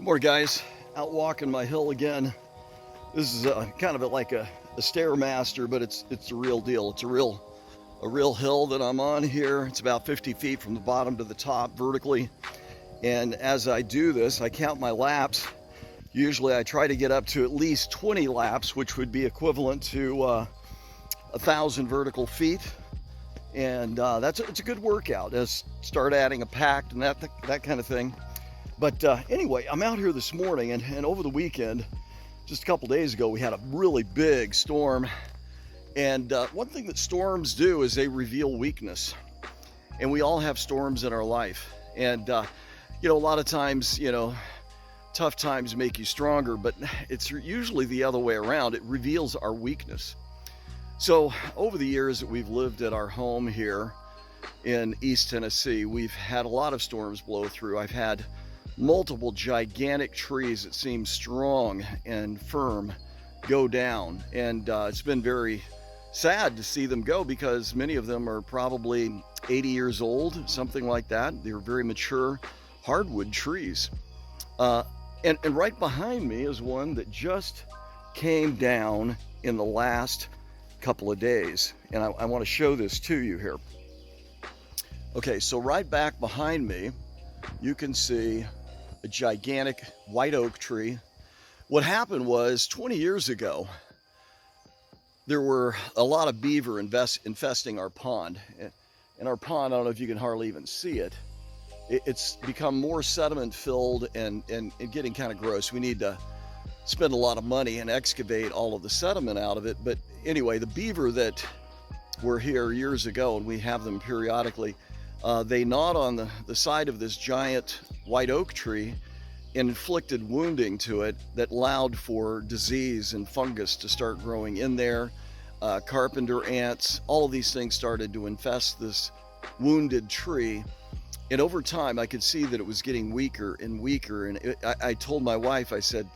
Good morning, guys. Out walking my hill again. This is kind of like a stairmaster, but it's the real deal. It's a real hill that I'm on here. It's about 50 feet from the bottom to the top vertically. And as I do this, I count my laps. Usually I try to get up to at least 20 laps, which would be equivalent to 1,000 vertical feet. And it's a good workout. As start adding a pack and that kind of thing. But anyway, I'm out here this morning, and over the weekend, just a couple days ago, we had a really big storm. And one thing that storms do is they reveal weakness. And we all have storms in our life. And, a lot of times, tough times make you stronger, but it's usually the other way around. It reveals our weakness. So over the years that we've lived at our home here in East Tennessee, we've had a lot of storms blow through. I've had multiple gigantic trees that seem strong and firm go down, and it's been very sad to see them go because many of them are probably 80 years old, something like that. They're very mature hardwood trees, and right behind me is one that just came down in the last couple of days, and I want to show this to you here. Okay, so right back behind me you can see a gigantic white oak tree. What happened was 20 years ago, there were a lot of beaver infesting our pond. And our pond, I don't know if you can hardly even see it. It's become more sediment filled and getting kind of gross. We need to spend a lot of money and excavate all of the sediment out of it. But anyway, the beaver that were here years ago, and we have them periodically, they gnawed on the side of this giant white oak tree and inflicted wounding to it that allowed for disease and fungus to start growing in there. Carpenter ants, all of these things started to infest this wounded tree. And over time, I could see that it was getting weaker and weaker. And I told my wife, I said,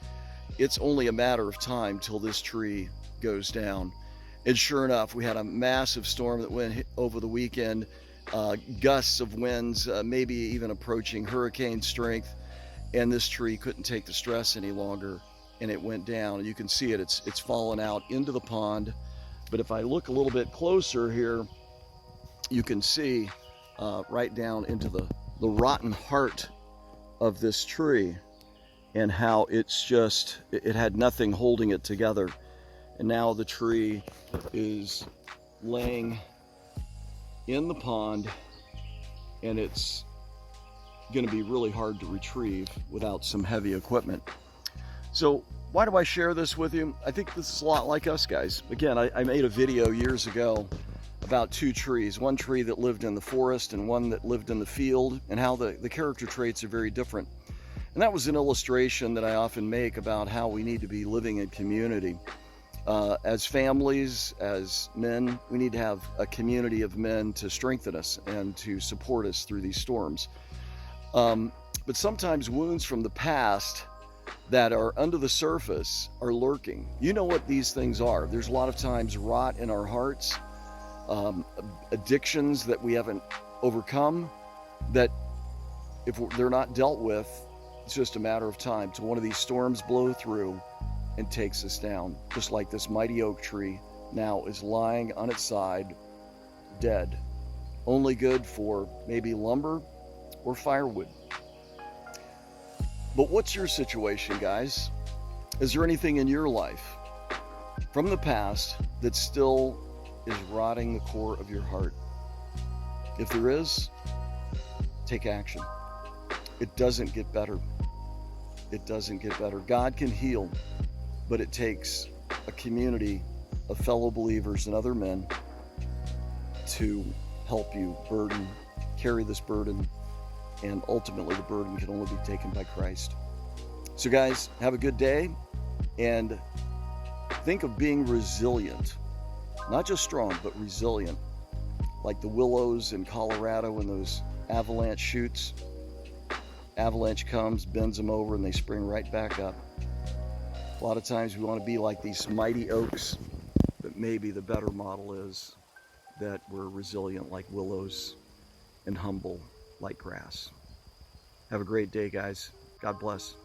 it's only a matter of time till this tree goes down. And sure enough, we had a massive storm that went over the weekend. Gusts of winds, maybe even approaching hurricane strength, and this tree couldn't take the stress any longer, and it went down. You can see it's fallen out into the pond. But if I look a little bit closer here, you can see right down into the rotten heart of this tree, and how it had nothing holding it together, and now the tree is laying in the pond, and it's going to be really hard to retrieve without some heavy equipment. So why do I share this with you? I think this is a lot like us guys. Again, I made a video years ago about two trees, one tree that lived in the forest and one that lived in the field, and how the character traits are very different. And that was an illustration that I often make about how we need to be living in community. As families, as men, we need to have a community of men to strengthen us and to support us through these storms. But sometimes wounds from the past that are under the surface are lurking. You know what these things are. There's a lot of times rot in our hearts, addictions that we haven't overcome, that if they're not dealt with, it's just a matter of time till one of these storms blow through and takes us down, just like this mighty oak tree now is lying on its side, dead, only good for maybe lumber or firewood. But what's your situation, guys? Is there anything in your life from the past that still is rotting the core of your heart? If there is, take action. It doesn't get better. It doesn't get better. God can heal, but it takes a community of fellow believers and other men to help you carry this burden, and ultimately the burden can only be taken by Christ. So guys, have a good day, and think of being resilient, not just strong, but resilient, like the willows in Colorado and those avalanche shoots. Avalanche comes, bends them over, and they spring right back up. A lot of times we want to be like these mighty oaks, but maybe the better model is that we're resilient like willows and humble like grass. Have a great day, guys. God bless.